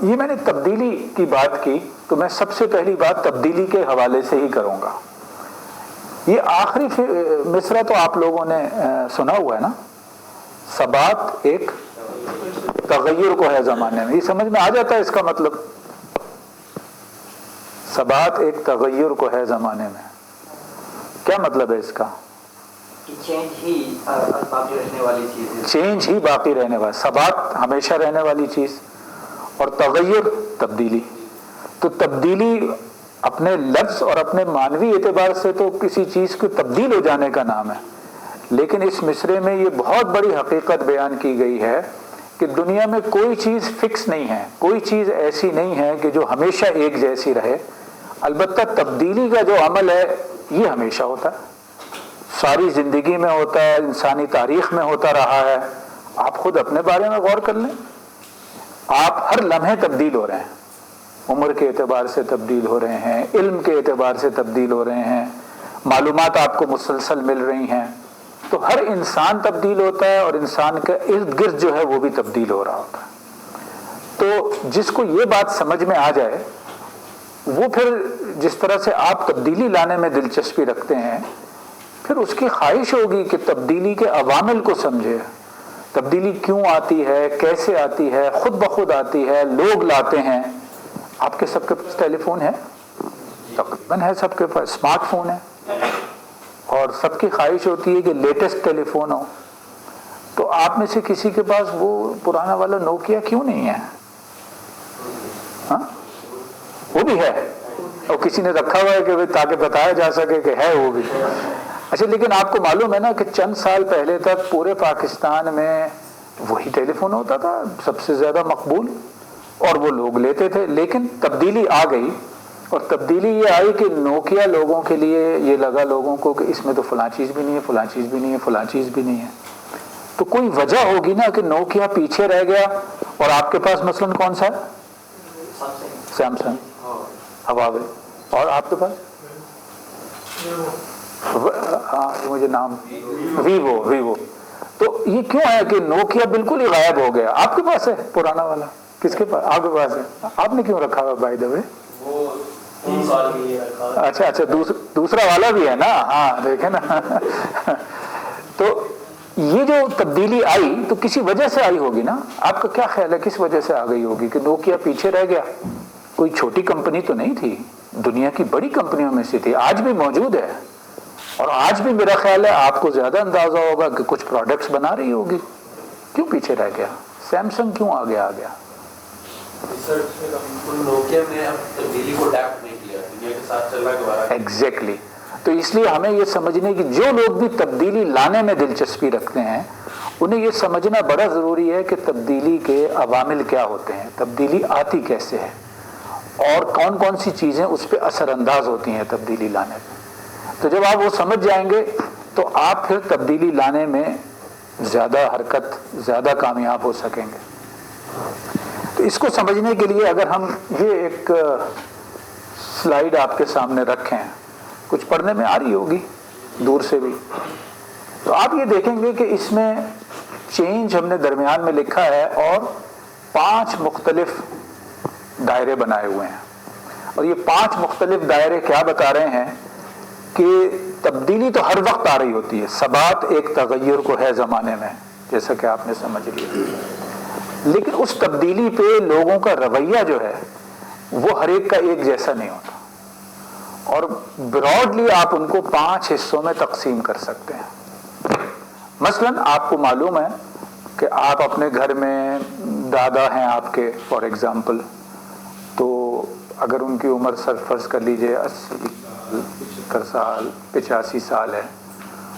یہ میں نے تبدیلی کی بات کی تو میں سب سے پہلی بات تبدیلی کے حوالے سے ہی کروں گا. یہ آخری مصرع تو آپ لوگوں نے سنا ہوا ہے نا، ثبات ایک تغیر کو ہے زمانے میں. یہ سمجھ میں آ جاتا ہے اس کا مطلب؟ ثبات ایک تغیر کو ہے زمانے میں، کیا مطلب ہے اس کا؟ چینج ہی باقی رہنے والی چیز ہے. چینج ہی باقی رہنے والا، ثبات ہمیشہ رہنے والی چیز، اور تغیر تبدیلی. تو تبدیلی اپنے لفظ اور اپنے معنوی اعتبار سے تو کسی چیز کو تبدیل ہو جانے کا نام ہے، لیکن اس مصرے میں یہ بہت بڑی حقیقت بیان کی گئی ہے کہ دنیا میں کوئی چیز فکس نہیں ہے، کوئی چیز ایسی نہیں ہے کہ جو ہمیشہ ایک جیسی رہے. البتہ تبدیلی کا جو عمل ہے یہ ہمیشہ ہوتا ہے، ساری زندگی میں ہوتا ہے، انسانی تاریخ میں ہوتا رہا ہے. آپ خود اپنے بارے میں غور کر لیں، آپ ہر لمحے تبدیل ہو رہے ہیں، عمر کے اعتبار سے تبدیل ہو رہے ہیں، علم کے اعتبار سے تبدیل ہو رہے ہیں، معلومات آپ کو مسلسل مل رہی ہیں. تو ہر انسان تبدیل ہوتا ہے اور انسان کا ارد گرد جو ہے وہ بھی تبدیل ہو رہا ہوتا ہے. تو جس کو یہ بات سمجھ میں آ جائے وہ پھر جس طرح سے آپ تبدیلی لانے میں دلچسپی رکھتے ہیں، پھر اس کی خواہش ہوگی کہ تبدیلی کے عوامل کو سمجھے. تبدیلی کیوں آتی ہے، کیسے آتی ہے، خود بخود آتی ہے، لوگ لاتے ہیں. آپ کے سب کے پاس ٹیلی فون ہے، تقریباً ہے سب کے پاس، اسمارٹ فون ہے، اور سب کی خواہش ہوتی ہے کہ لیٹسٹ ٹیلی فون ہو. تو آپ میں سے کسی کے پاس وہ پرانا والا نوکیا کیوں نہیں ہے؟ ہاں وہ بھی ہے، اور کسی نے رکھا ہوا ہے کہ تاکہ بتایا جا سکے کہ ہے وہ بھی. اچھا، لیکن آپ کو معلوم ہے نا کہ چند سال پہلے تک پورے پاکستان میں وہی ٹیلی فون ہوتا تھا سب سے زیادہ مقبول، اور وہ لوگ لیتے تھے. لیکن تبدیلی آ گئی، اور تبدیلی یہ آئی کہ نوکیا لوگوں کے لیے یہ لگا لوگوں کو کہ اس میں تو فلاں چیز بھی نہیں ہے، فلاں چیز بھی نہیں ہے، فلاں چیز بھی نہیں ہے. تو کوئی وجہ ہوگی نا کہ نوکیا پیچھے رہ گیا، اور آپ کے پاس مثلاً کون سا ہے؟ سیمسنگ، ہواوے، اور آپ کے پاس مجھے نام ویوو. تو یہ کیوں ہے کہ نوکیا بالکل ہی غائب ہو گیا؟ آپ کے پاس ہے پرانا والا؟ کس کے پاس؟ آپ کے پاس ہے. آپ نے کیوں رکھا ہوا بائی دا وے؟ اچھا دوسرا والا بھی ہے نا. ہاں دیکھیں نا. تو یہ جو تبدیلی آئی تو کسی وجہ سے آئی ہوگی نا. آپ کا کیا خیال ہے کس وجہ سے آ گئی ہوگی کہ نوکیا پیچھے رہ گیا؟ کوئی چھوٹی کمپنی تو نہیں تھی، دنیا کی بڑی کمپنیوں میں سے تھی، آج بھی موجود ہے، اور آج بھی میرا خیال ہے آپ کو زیادہ اندازہ ہوگا کہ کچھ پروڈکٹس بنا رہی ہوگی. کیوں پیچھے رہ گیا؟ سیمسنگ کیوں آگے آ گیا؟ نوکیا نے اب تبدیلی کو اڈیپٹ نہیں کیا، دنیا کے ساتھ چل رہا ہے. ایگزیکٹلی. تو اس لیے ہمیں یہ سمجھنے کی، جو لوگ بھی تبدیلی لانے میں دلچسپی رکھتے ہیں انہیں یہ سمجھنا بڑا ضروری ہے کہ تبدیلی کے عوامل کیا ہوتے ہیں، تبدیلی آتی کیسے ہے، اور کون کون سی چیزیں اس پہ اثر انداز ہوتی ہیں تبدیلی لانے میں. تو جب آپ وہ سمجھ جائیں گے تو آپ پھر تبدیلی لانے میں زیادہ حرکت، زیادہ کامیاب ہو سکیں گے. تو اس کو سمجھنے کے لیے اگر ہم یہ ایک سلائیڈ آپ کے سامنے رکھیں، کچھ پڑھنے میں آ رہی ہوگی دور سے بھی، تو آپ یہ دیکھیں گے کہ اس میں چینج ہم نے درمیان میں لکھا ہے اور 5 مختلف دائرے بنائے ہوئے ہیں. اور یہ 5 مختلف دائرے کیا بتا رہے ہیں کہ تبدیلی تو ہر وقت آ رہی ہوتی ہے. ثبات ایک تغیر کو ہے زمانے میں، جیسا کہ آپ نے سمجھ لیا، لیکن اس تبدیلی پہ لوگوں کا رویہ جو ہے وہ ہر ایک کا ایک جیسا نہیں ہوتا، اور براڈلی آپ ان کو 5 حصوں میں تقسیم کر سکتے ہیں. مثلا آپ کو معلوم ہے کہ آپ اپنے گھر میں دادا ہیں آپ کے فار ایگزامپل، تو اگر ان کی عمر فرض کر لیجئے 80 سال 85 سال ہے،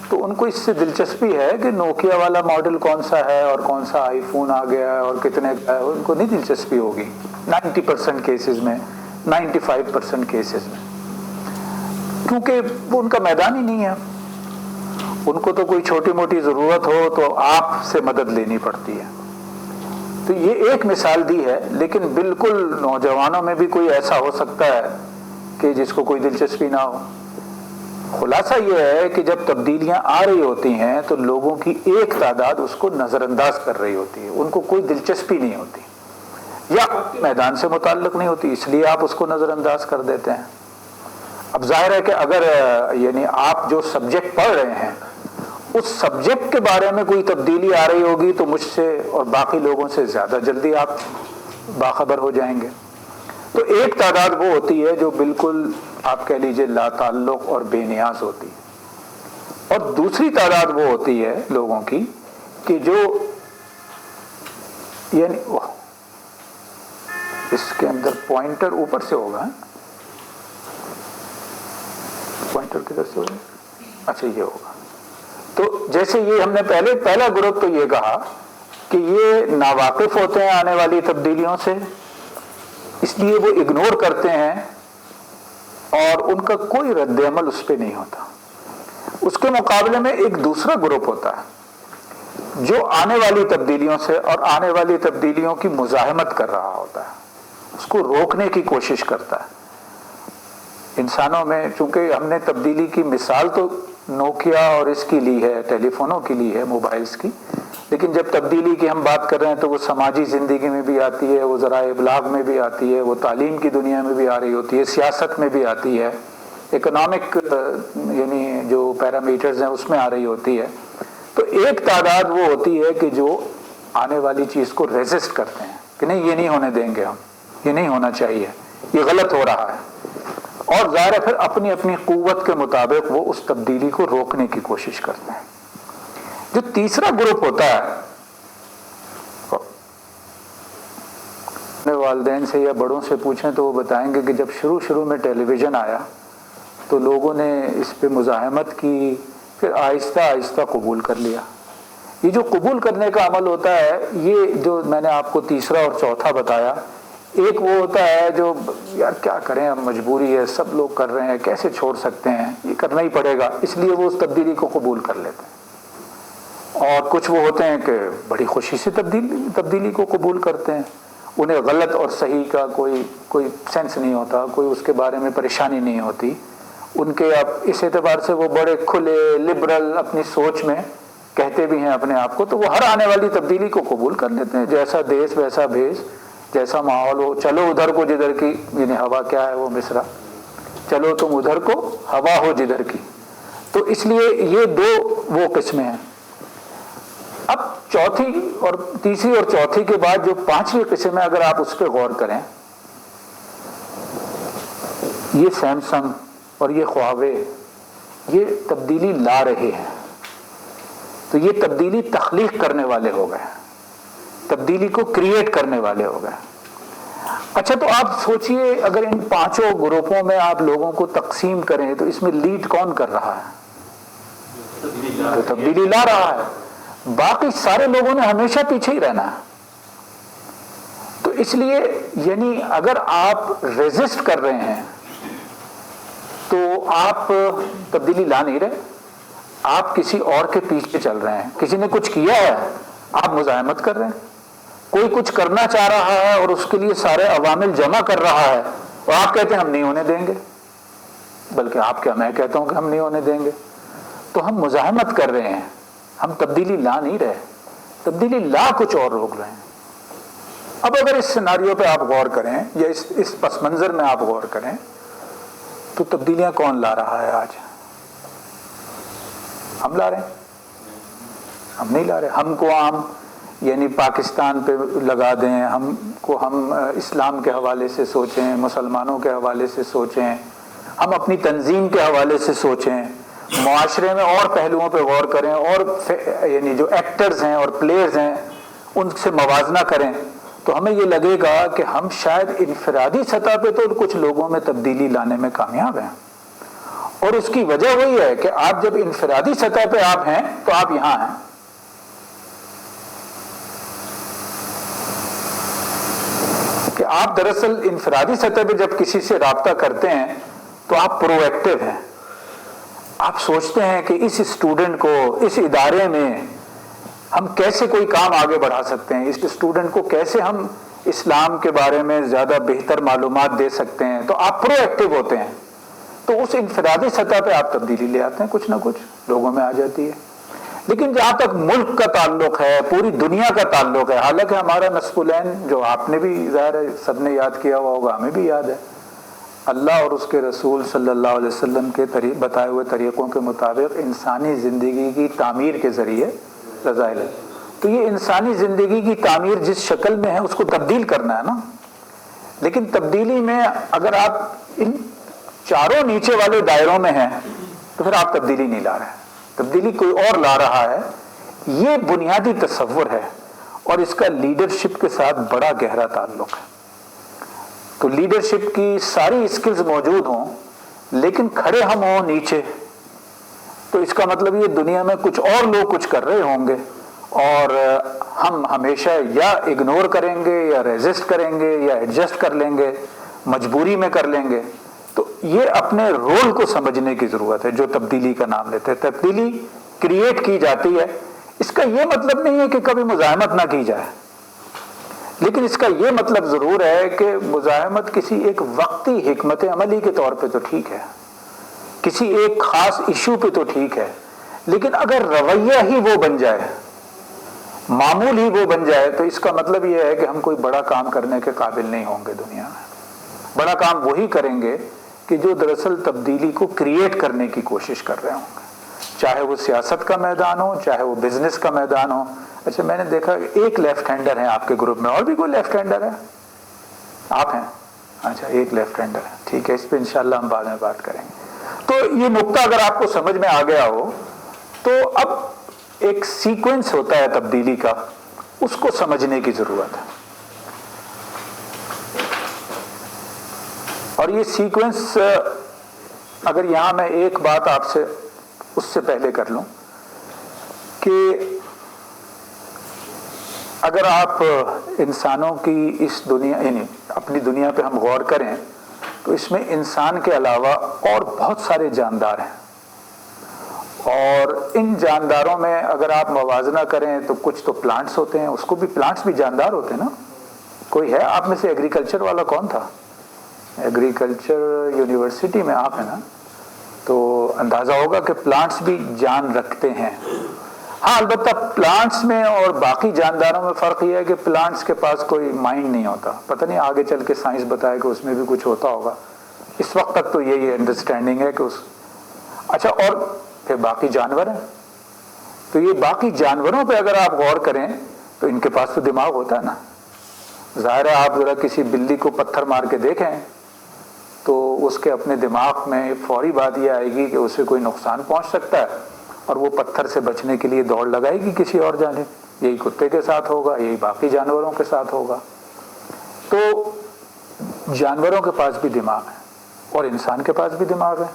تو ان کو اس سے دلچسپی ہے کہ نوکیا والا ماڈل کون سا ہے اور کون سا آئی فون آ گیا ہے اور کتنے کا ہے. ان کو نہیں دلچسپی ہوگی 90% کیسز میں، 95% کیسز میں، کیونکہ وہ ان کا میدان ہی نہیں ہے. ان کو تو کوئی چھوٹی موٹی ضرورت ہو تو آپ سے مدد لینی پڑتی ہے. تو یہ ایک مثال دی ہے، لیکن بالکل نوجوانوں میں بھی کوئی ایسا ہو سکتا ہے کہ جس کو کوئی دلچسپی نہ ہو. خلاصہ یہ ہے کہ جب تبدیلیاں آ رہی ہوتی ہیں تو لوگوں کی ایک تعداد اس کو نظر انداز کر رہی ہوتی ہے، ان کو کوئی دلچسپی نہیں ہوتی. یا میدان سے متعلق نہیں ہوتی، اس لیے آپ اس کو نظر انداز کر دیتے ہیں۔ اب ظاہر ہے کہ اگر یعنی آپ جو سبجیکٹ پڑھ رہے ہیں اس سبجیکٹ کے بارے میں کوئی تبدیلی آ رہی ہوگی تو مجھ سے اور باقی لوگوں سے زیادہ جلدی آپ باخبر ہو جائیں گے۔ تو ایک تعداد وہ ہوتی ہے جو بالکل آپ کہہ لیجئے لا تعلق اور بے نیاز ہوتی ہے، اور دوسری تعداد وہ ہوتی ہے لوگوں کی کہ جو یعنی اس کے اندر پوائنٹر اوپر سے ہوگا، پوائنٹر کدھر سے ہوگا؟ اچھا یہ ہوگا۔ تو جیسے یہ ہم نے پہلا گروپ تو یہ کہا کہ یہ ناواقف ہوتے ہیں آنے والی تبدیلیوں سے، اس لیے وہ اگنور کرتے ہیں اور ان کا کوئی رد عمل اس پہ نہیں ہوتا۔ اس کے مقابلے میں ایک دوسرا گروپ ہوتا ہے جو آنے والی تبدیلیوں سے اور آنے والی تبدیلیوں کی مزاحمت کر رہا ہوتا ہے، اس کو روکنے کی کوشش کرتا ہے۔ انسانوں میں چونکہ ہم نے تبدیلی کی مثال تو نوکیا اور اس کی لی ہے، ٹیلی فونوں کی لی ہے، موبائلز کی، لیکن جب تبدیلی کی ہم بات کر رہے ہیں تو وہ سماجی زندگی میں بھی آتی ہے، وہ ذرائع ابلاغ میں بھی آتی ہے، وہ تعلیم کی دنیا میں بھی آ رہی ہوتی ہے، سیاست میں بھی آتی ہے، اکنامک یعنی جو پیرامیٹرز ہیں اس میں آ رہی ہوتی ہے۔ تو ایک تعداد وہ ہوتی ہے کہ جو آنے والی چیز کو ریزسٹ کرتے ہیں کہ نہیں یہ نہیں ہونے دیں گے، ہم یہ نہیں ہونا چاہیے، یہ غلط ہو رہا ہے، اور ظاہر ہے پھر اپنی اپنی قوت کے مطابق وہ اس تبدیلی کو روکنے کی کوشش کرتے ہیں۔ جو تیسرا گروپ ہوتا ہے، اپنے والدین سے یا بڑوں سے پوچھیں تو وہ بتائیں گے کہ جب شروع میں ٹیلی ویژن آیا تو لوگوں نے اس پہ مزاحمت کی، پھر آہستہ آہستہ قبول کر لیا۔ یہ جو قبول کرنے کا عمل ہوتا ہے، یہ جو میں نے آپ کو تیسرا اور چوتھا بتایا، ایک وہ ہوتا ہے جو یار کیا کریں، اب مجبوری ہے، سب لوگ کر رہے ہیں، کیسے چھوڑ سکتے ہیں، یہ کرنا ہی پڑے گا، اس لیے وہ اس تبدیلی کو قبول کر لیتے ہیں۔ اور کچھ وہ ہوتے ہیں کہ بڑی خوشی سے تبدیلی کو قبول کرتے ہیں، انہیں غلط اور صحیح کا کوئی سینس نہیں ہوتا، کوئی اس کے بارے میں پریشانی نہیں ہوتی، ان کے اب اس اعتبار سے وہ بڑے کھلے لبرل اپنی سوچ میں کہتے بھی ہیں اپنے آپ کو، تو وہ ہر آنے والی تبدیلی کو قبول کر لیتے ہیں، جیسا دیس ویسا بھیس، جیسا ماحول ہو، چلو ادھر کو جدھر کی، یعنی ہوا کیا ہے وہ مصرع، چلو تم ادھر کو ہوا ہو جدھر کی۔ تو اس لیے یہ دو وہ قسمیں ہیں۔ اب تیسری اور چوتھی کے بعد جو پانچویں قسم ہے، اگر آپ اس پہ غور کریں، یہ سیمسنگ اور یہ خواوے یہ تبدیلی لا رہے ہیں، تو یہ تبدیلی تخلیق کرنے والے ہو گئے، تبدیلی کو کریٹ کرنے والے ہو گئے۔ اچھا تو آپ سوچئے اگر ان پانچوں گروپوں میں آپ لوگوں کو تقسیم کریں تو اس میں لیڈ کون کر رہا ہے؟ تو تبدیلی لا رہا ہے، باقی سارے لوگوں نے ہمیشہ پیچھے ہی رہنا ہے۔ تو اس لیے یعنی اگر آپ ریزسٹ کر رہے ہیں تو آپ تبدیلی لا نہیں رہے، آپ کسی اور کے پیچھے چل رہے ہیں، کسی نے کچھ کیا ہے آپ مزاحمت کر رہے ہیں، کوئی کچھ کرنا چاہ رہا ہے اور اس کے لیے سارے عوامل جمع کر رہا ہے اور آپ کہتے ہیں ہم نہیں ہونے دیں گے، بلکہ آپ کیا میں کہتا ہوں کہ ہم نہیں ہونے دیں گے، تو ہم مزاحمت کر رہے ہیں، ہم تبدیلی لا نہیں رہے، تبدیلی لا کچھ اور روک رہے ہیں۔ اب اگر اس سیناریو پہ آپ غور کریں یا اس پس منظر میں آپ غور کریں تو تبدیلیاں کون لا رہا ہے آج؟ ہم لا رہے ہیں؟ ہم نہیں لا رہے۔ ہم کو عام یعنی پاکستان پہ لگا دیں، ہم اسلام کے حوالے سے سوچیں، مسلمانوں کے حوالے سے سوچیں، ہم اپنی تنظیم کے حوالے سے سوچیں، معاشرے میں اور پہلوؤں پہ غور کریں، اور یعنی جو ایکٹرز ہیں اور پلیئرز ہیں ان سے موازنہ کریں، تو ہمیں یہ لگے گا کہ ہم شاید انفرادی سطح پہ تو کچھ لوگوں میں تبدیلی لانے میں کامیاب ہیں، اور اس کی وجہ وہی ہے کہ آپ جب انفرادی سطح پہ آپ ہیں تو آپ یہاں ہیں، کہ آپ دراصل انفرادی سطح پہ جب کسی سے رابطہ کرتے ہیں تو آپ پرو ایکٹیو ہیں، آپ سوچتے ہیں کہ اس اسٹوڈنٹ کو اس ادارے میں ہم کیسے کوئی کام آگے بڑھا سکتے ہیں، اس اسٹوڈنٹ کو کیسے ہم اسلام کے بارے میں زیادہ بہتر معلومات دے سکتے ہیں، تو آپ پرو ایکٹیو ہوتے ہیں، تو اس انفرادی سطح پہ آپ تبدیلی لے آتے ہیں، کچھ نہ کچھ لوگوں میں آ جاتی ہے۔ لیکن جہاں تک ملک کا تعلق ہے، پوری دنیا کا تعلق ہے، حالانکہ ہمارا نصف العین جو آپ نے بھی ظاہر ہے سب نے یاد کیا ہوا ہوگا، ہمیں بھی یاد ہے، اللہ اور اس کے رسول صلی اللہ علیہ وسلم کے بتائے ہوئے طریقوں کے مطابق انسانی زندگی کی تعمیر کے ذریعے رضائل ہے. تو یہ انسانی زندگی کی تعمیر جس شکل میں ہے اس کو تبدیل کرنا ہے نا. لیکن تبدیلی میں اگر آپ ان چاروں نیچے والے دائروں میں ہیں تو پھر آپ تبدیلی نہیں لا رہے ہیں، تبدیلی کوئی اور لا رہا ہے. یہ بنیادی تصور ہے اور اس کا لیڈرشپ کے ساتھ بڑا گہرا تعلق ہے. تو لیڈرشپ کی ساری اسکلز موجود ہوں لیکن کھڑے ہم ہوں نیچے، تو اس کا مطلب یہ دنیا میں کچھ اور لوگ کچھ کر رہے ہوں گے اور ہم ہمیشہ یا اگنور کریں گے یا ریزسٹ کریں گے یا ایڈجسٹ کر لیں گے، مجبوری میں کر لیں گے. تو یہ اپنے رول کو سمجھنے کی ضرورت ہے جو تبدیلی کا نام لیتے ہیں. تبدیلی کریٹ کی جاتی ہے، اس کا یہ مطلب نہیں ہے کہ کبھی مزاحمت نہ کی جائے، لیکن اس کا یہ مطلب ضرور ہے کہ مزاحمت کسی ایک وقتی حکمت عملی کے طور پہ تو ٹھیک ہے، کسی ایک خاص ایشو پہ تو ٹھیک ہے، لیکن اگر رویہ ہی وہ بن جائے، معمول ہی وہ بن جائے، تو اس کا مطلب یہ ہے کہ ہم کوئی بڑا کام کرنے کے قابل نہیں ہوں گے دنیا میں. بڑا کام وہی کریں گے کہ جو دراصل تبدیلی کو کریٹ کرنے کی کوشش کر رہے ہوں گے، چاہے وہ سیاست کا میدان ہو، چاہے وہ بزنس کا میدان ہو. اچھا میں نے دیکھا ایک لیفٹ ہینڈر ہے آپ کے گروپ میں، اور بھی کوئی لیفٹ ہینڈر ہے؟ آپ ہیں؟ اچھا ایک لیفٹ ہینڈر ہے، ٹھیک ہے، اس پہ انشاءاللہ ہم بعد میں بات کریں گے. تو یہ نقطہ اگر آپ کو سمجھ میں آ گیا ہو تو اب ایک سیکوینس ہوتا ہے تبدیلی کا، اس کو سمجھنے کی ضرورت ہے. اور یہ سیکوینس اگر یہاں میں ایک بات آپ سے اس سے پہلے کر لوں کہ اگر آپ انسانوں کی اس دنیا یعنی اپنی دنیا پہ ہم غور کریں تو اس میں انسان کے علاوہ اور بہت سارے جاندار ہیں، اور ان جانداروں میں اگر آپ موازنہ کریں تو کچھ تو پلانٹس ہوتے ہیں، اس کو بھی پلانٹس بھی جاندار ہوتے ہیں نا. کوئی ہے آپ میں سے ایگریکلچر والا؟ کون تھا؟ ایگریکلچر یونیورسٹی میں آپ ہیں نا، تو اندازہ ہوگا کہ پلانٹس بھی جان رکھتے ہیں. ہاں البتہ پلانٹس میں اور باقی جانداروں میں فرق یہ ہے کہ پلانٹس کے پاس کوئی مائنڈ نہیں ہوتا. پتہ نہیں آگے چل کے سائنس بتائے کہ اس میں بھی کچھ ہوتا ہوگا، اس وقت تک تو یہی انڈرسٹینڈنگ ہے کہ اچھا. اور پھر باقی جانور ہیں، تو یہ باقی جانوروں پہ اگر آپ غور کریں تو ان کے پاس تو دماغ ہوتا ہے نا. ظاہر ہے آپ ذرا کسی بلی کو پتھر مار کے دیکھیں تو اس کے اپنے دماغ میں فوری بات یہ آئے گی کہ اسے کوئی نقصان پہنچ سکتا ہے اور وہ پتھر سے بچنے کے لیے دوڑ لگائے گی کسی اور جانب. یہی کتے کے ساتھ ہوگا، یہی باقی جانوروں کے ساتھ ہوگا. تو جانوروں کے پاس بھی دماغ ہے اور انسان کے پاس بھی دماغ ہے.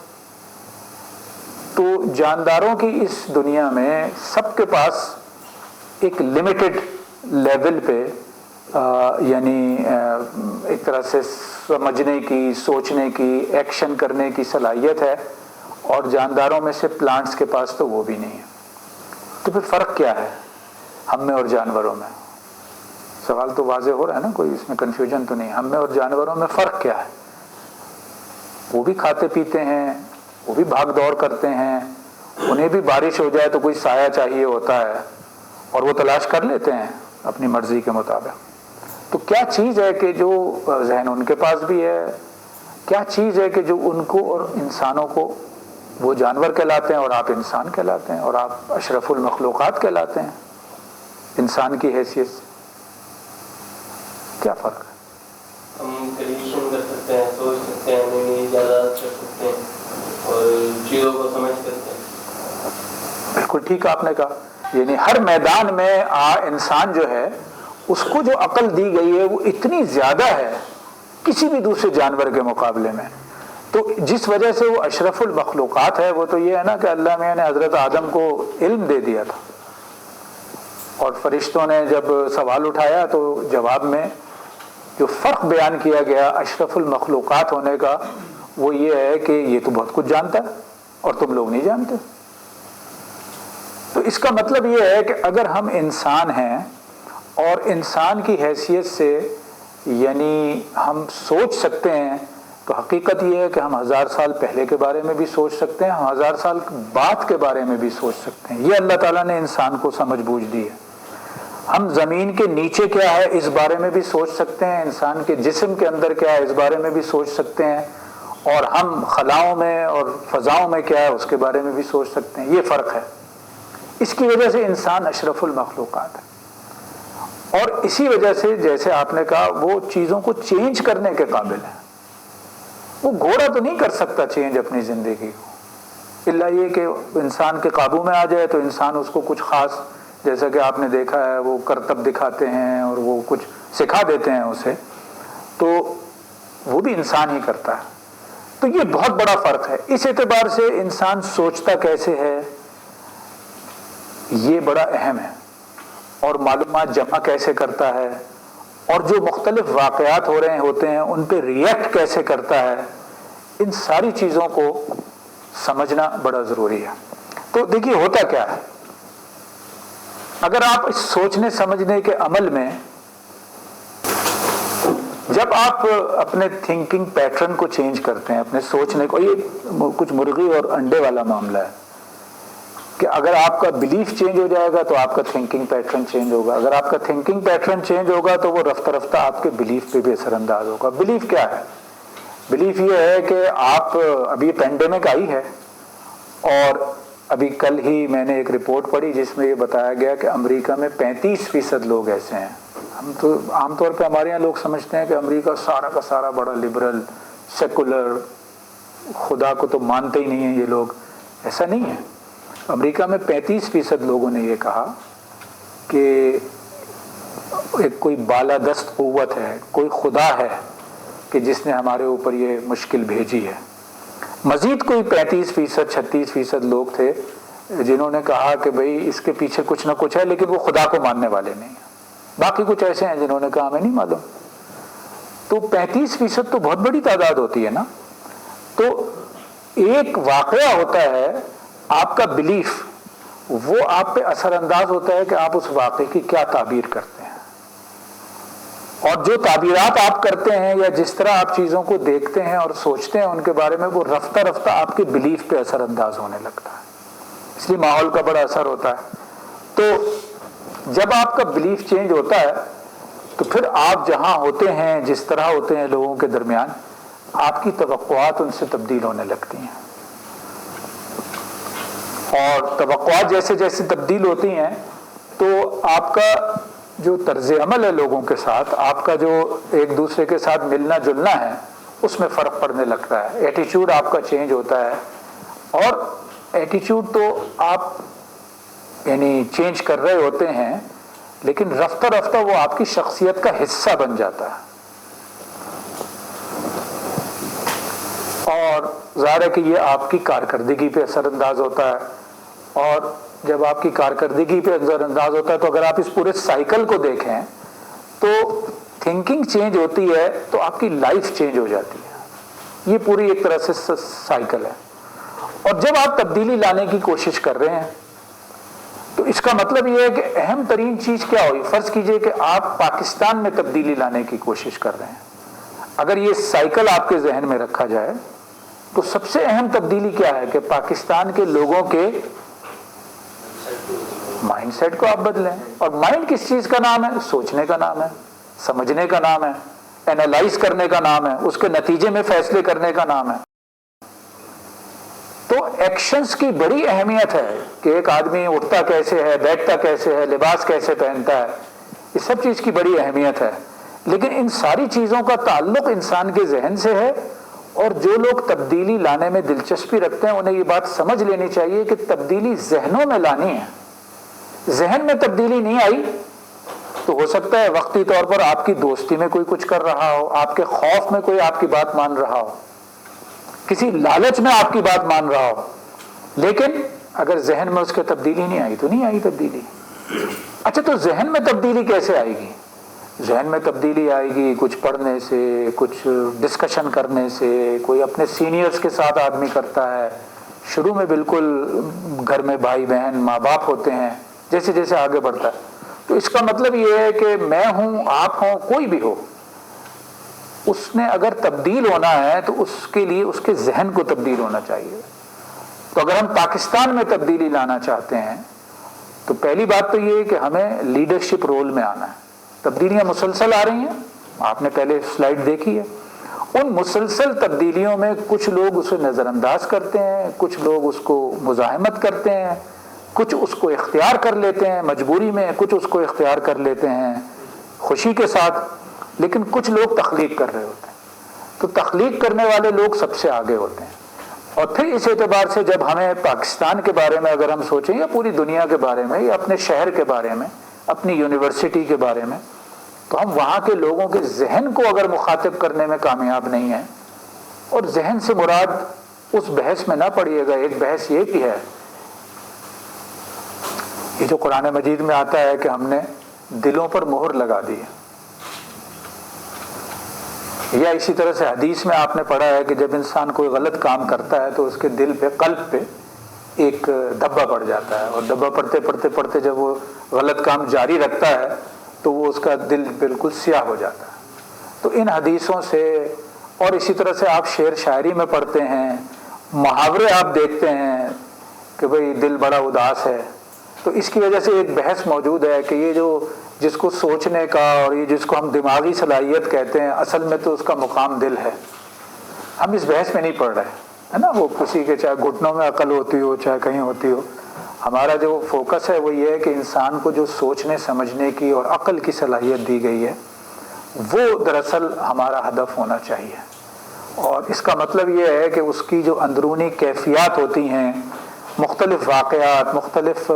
تو جانداروں کی اس دنیا میں سب کے پاس ایک لمیٹڈ لیول پہ یعنی ایک طرح سے سمجھنے کی، سوچنے کی، ایکشن کرنے کی صلاحیت ہے، اور جانداروں میں سے پلانٹس کے پاس تو وہ بھی نہیں ہے. تو پھر فرق کیا ہے ہم میں اور جانوروں میں؟ سوال تو واضح ہو رہا ہے نا، کوئی اس میں کنفیوژن تو نہیں. ہم میں اور جانوروں میں فرق کیا ہے؟ وہ بھی کھاتے پیتے ہیں، وہ بھی بھاگ دوڑ کرتے ہیں، انہیں بھی بارش ہو جائے تو کوئی سایہ چاہیے ہوتا ہے اور وہ تلاش کر لیتے ہیں اپنی مرضی کے مطابق. تو کیا چیز ہے کہ جو ذہن ان کے پاس بھی ہے، کیا چیز ہے کہ جو ان کو اور انسانوں کو، وہ جانور کہلاتے ہیں اور آپ انسان کہلاتے ہیں، اور آپ اشرف المخلوقات کہلاتے ہیں انسان کی حیثیت سے. کیا فرق ہے؟ ہم کیلکولیشن کر سکتے ہیں، سوچ سکتے ہیں، نئی ایجادات کر سکتے ہیں اور چیزوں کو سمجھ سکتے ہیں. بالکل ٹھیک آپ نے کہا. یعنی ہر میدان میں انسان جو ہے اس کو جو عقل دی گئی ہے وہ اتنی زیادہ ہے کسی بھی دوسرے جانور کے مقابلے میں. تو جس وجہ سے وہ اشرف المخلوقات ہے وہ تو یہ ہے نا کہ اللہ میاں نے حضرت آدم کو علم دے دیا تھا، اور فرشتوں نے جب سوال اٹھایا تو جواب میں جو فرق بیان کیا گیا اشرف المخلوقات ہونے کا وہ یہ ہے کہ یہ تو بہت کچھ جانتا ہے اور تم لوگ نہیں جانتے. تو اس کا مطلب یہ ہے کہ اگر ہم انسان ہیں اور انسان کی حیثیت سے یعنی ہم سوچ سکتے ہیں تو حقیقت یہ ہے کہ ہم 1000 سال پہلے کے بارے میں بھی سوچ سکتے ہیں، ہم 1000 سال بعد کے بارے میں بھی سوچ سکتے ہیں. یہ اللہ تعالیٰ نے انسان کو سمجھ بوجھ دی ہے. ہم زمین کے نیچے کیا ہے اس بارے میں بھی سوچ سکتے ہیں، انسان کے جسم کے اندر کیا ہے اس بارے میں بھی سوچ سکتے ہیں، اور ہم خلاؤں میں اور فضاؤں میں کیا ہے اس کے بارے میں بھی سوچ سکتے ہیں. یہ فرق ہے. اس کی وجہ سے انسان اشرف المخلوقات ہے. اور اسی وجہ سے جیسے آپ نے کہا وہ چیزوں کو چینج کرنے کے قابل ہے. وہ گھوڑا تو نہیں کر سکتا چینج اپنی زندگی کو، الا یہ کہ انسان کے قابو میں آ جائے تو انسان اس کو کچھ خاص، جیسا کہ آپ نے دیکھا ہے وہ کرتب دکھاتے ہیں اور وہ کچھ سکھا دیتے ہیں اسے، تو وہ بھی انسان ہی کرتا ہے. تو یہ بہت بڑا فرق ہے. اس اعتبار سے انسان سوچتا کیسے ہے یہ بڑا اہم ہے، اور معلومات جمع کیسے کرتا ہے، اور جو مختلف واقعات ہو رہے ہوتے ہیں ان پہ ریئیکٹ کیسے کرتا ہے، ان ساری چیزوں کو سمجھنا بڑا ضروری ہے. تو دیکھیے ہوتا کیا ہے، اگر آپ اس سوچنے سمجھنے کے عمل میں جب آپ اپنے تھنکنگ پیٹرن کو چینج کرتے ہیں، اپنے سوچنے کو، یہ کچھ مرغی اور انڈے والا معاملہ ہے کہ اگر آپ کا بلیف چینج ہو جائے گا تو آپ کا تھنکنگ پیٹرن چینج ہوگا. اگر آپ کا تھنکنگ پیٹرن چینج ہوگا تو وہ رفتہ رفتہ آپ کے بلیف پہ بھی اثر انداز ہوگا. بلیف کیا ہے؟ بلیف یہ ہے کہ آپ، ابھی پینڈیمک آئی ہے اور ابھی کل ہی میں نے ایک رپورٹ پڑھی جس میں یہ بتایا گیا کہ امریکہ میں 35% لوگ ایسے ہیں. ہم تو عام طور پہ ہمارے یہاں لوگ سمجھتے ہیں کہ امریکہ سارا کا سارا بڑا لبرل سیکولر، خدا کو تو مانتے ہی نہیں ہیں یہ لوگ. ایسا نہیں ہے. امریکہ میں 35% لوگوں نے یہ کہا کہ ایک کوئی بالادست قوت ہے، کوئی خدا ہے کہ جس نے ہمارے اوپر یہ مشکل بھیجی ہے. مزید کوئی 35% 36% لوگ تھے جنہوں نے کہا کہ بھئی اس کے پیچھے کچھ نہ کچھ ہے لیکن وہ خدا کو ماننے والے نہیں ہیں. باقی کچھ ایسے ہیں جنہوں نے کہا ہمیں نہیں معلوم. تو 35% تو بہت بڑی تعداد ہوتی ہے نا. تو ایک واقعہ ہوتا ہے آپ کا بلیف، وہ آپ پہ اثر انداز ہوتا ہے کہ آپ اس واقعے کی کیا تعبیر کرتے ہیں، اور جو تعبیرات آپ کرتے ہیں یا جس طرح آپ چیزوں کو دیکھتے ہیں اور سوچتے ہیں ان کے بارے میں، وہ رفتہ رفتہ آپ کے بلیف پہ اثر انداز ہونے لگتا ہے. اس لیے ماحول کا بڑا اثر ہوتا ہے. تو جب آپ کا بلیف چینج ہوتا ہے تو پھر آپ جہاں ہوتے ہیں، جس طرح ہوتے ہیں لوگوں کے درمیان، آپ کی توقعات ان سے تبدیل ہونے لگتی ہیں. اور توقعات جیسے جیسے تبدیل ہوتی ہیں تو آپ کا جو طرز عمل ہے لوگوں کے ساتھ، آپ کا جو ایک دوسرے کے ساتھ ملنا جلنا ہے، اس میں فرق پڑنے لگتا ہے. ایٹیچیوڈ آپ کا چینج ہوتا ہے. اور ایٹیچیوڈ تو آپ یعنی چینج کر رہے ہوتے ہیں لیکن رفتہ رفتہ وہ آپ کی شخصیت کا حصہ بن جاتا ہے. اور ظاہر ہے کہ یہ آپ کی کارکردگی پہ اثر انداز ہوتا ہے. اور جب آپ کی کارکردگی پہ اثر انداز ہوتا ہے تو اگر آپ اس پورے سائیکل کو دیکھیں تو تھنکنگ چینج ہوتی ہے تو آپ کی لائف چینج ہو جاتی ہے. یہ پوری ایک طرح سے سائیکل ہے. اور جب آپ تبدیلی لانے کی کوشش کر رہے ہیں تو اس کا مطلب یہ ہے کہ اہم ترین چیز کیا ہوئی. فرض کیجئے کہ آپ پاکستان میں تبدیلی لانے کی کوشش کر رہے ہیں. اگر یہ سائیکل آپ کے ذہن میں رکھا جائے تو سب سے اہم تبدیلی کیا ہے کہ پاکستان کے لوگوں کے مائنڈ سیٹ کو آپ بدلیں. اور مائنڈ کس چیز کا نام ہے؟ سوچنے کا نام ہے، سمجھنے کا نام ہے، اینالائز کرنے کا نام ہے، اس کے نتیجے میں فیصلے کرنے کا نام ہے. تو ایکشنز کی بڑی اہمیت ہے کہ ایک آدمی اٹھتا کیسے ہے، بیٹھتا کیسے ہے، لباس کیسے پہنتا ہے، یہ سب چیز کی بڑی اہمیت ہے. لیکن ان ساری چیزوں کا تعلق انسان کے ذہن سے ہے. اور جو لوگ تبدیلی لانے میں دلچسپی رکھتے ہیں انہیں یہ بات سمجھ لینی چاہیے کہ تبدیلی ذہنوں میں لانی ہے. ذہن میں تبدیلی نہیں آئی تو ہو سکتا ہے وقتی طور پر آپ کی دوستی میں کوئی کچھ کر رہا ہو، آپ کے خوف میں کوئی آپ کی بات مان رہا ہو، کسی لالچ میں آپ کی بات مان رہا ہو. لیکن اگر ذہن میں اس کے تبدیلی نہیں آئی تو نہیں آئی تبدیلی. اچھا، تو ذہن میں تبدیلی کیسے آئے گی؟ ذہن میں تبدیلی آئے گی کچھ پڑھنے سے، کچھ ڈسکشن کرنے سے. کوئی اپنے سینئرز کے ساتھ آدمی کرتا ہے. شروع میں بالکل گھر میں بھائی بہن ماں باپ ہوتے ہیں، جیسے جیسے آگے بڑھتا ہے تو اس کا مطلب یہ ہے کہ میں ہوں، آپ ہوں، کوئی بھی ہو، اس نے اگر تبدیل ہونا ہے تو اس کے لیے اس کے ذہن کو تبدیل ہونا چاہیے. تو اگر ہم پاکستان میں تبدیلی لانا چاہتے ہیں تو پہلی بات تو یہ ہے کہ ہمیں لیڈرشپ رول میں آنا ہے. تبدیلیاں مسلسل آ رہی ہیں, آپ نے پہلے سلائیڈ دیکھی ہے. ان مسلسل تبدیلیوں میں کچھ لوگ اسے نظر انداز کرتے ہیں, کچھ لوگ اس کو مزاحمت کرتے ہیں, کچھ اس کو اختیار کر لیتے ہیں مجبوری میں, کچھ اس کو اختیار کر لیتے ہیں خوشی کے ساتھ, لیکن کچھ لوگ تخلیق کر رہے ہوتے ہیں. تو تخلیق کرنے والے لوگ سب سے آگے ہوتے ہیں. اور پھر اس اعتبار سے جب ہمیں پاکستان کے بارے میں اگر ہم سوچیں یا پوری دنیا کے بارے میں یا اپنے شہر کے بارے میں, اپنی یونیورسٹی کے بارے میں, تو ہم وہاں کے لوگوں کے ذہن کو اگر مخاطب کرنے میں کامیاب نہیں ہیں, اور ذہن سے مراد اس بحث میں نہ پڑیے گا. ایک بحث یہ بھی ہے, یہ جو قرآن مجید میں آتا ہے کہ ہم نے دلوں پر مہر لگا دی ہے, یا اسی طرح سے حدیث میں آپ نے پڑھا ہے کہ جب انسان کوئی غلط کام کرتا ہے تو اس کے دل پہ, قلب پہ ایک دھبا پڑ جاتا ہے, اور دھبا پڑتے پڑتے پڑتے جب وہ غلط کام جاری رکھتا ہے تو وہ اس کا دل بالکل سیاہ ہو جاتا ہے. تو ان حدیثوں سے, اور اسی طرح سے آپ شعر شاعری میں پڑھتے ہیں, محاورے آپ دیکھتے ہیں کہ بھئی دل بڑا اداس ہے, تو اس کی وجہ سے ایک بحث موجود ہے کہ یہ جو جس کو سوچنے کا اور یہ جس کو ہم دماغی صلاحیت کہتے ہیں, اصل میں تو اس کا مقام دل ہے. ہم اس بحث میں نہیں پڑھ رہے ہے نا. وہ کسی کے چاہے گھٹنوں میں عقل ہوتی ہو چاہے کہیں ہوتی ہو, ہمارا جو فوکس ہے وہ یہ ہے کہ انسان کو جو سوچنے سمجھنے کی اور عقل کی صلاحیت دی گئی ہے وہ دراصل ہمارا ہدف ہونا چاہیے. اور اس کا مطلب یہ ہے کہ اس کی جو اندرونی کیفیات ہوتی ہیں, مختلف واقعات, مختلف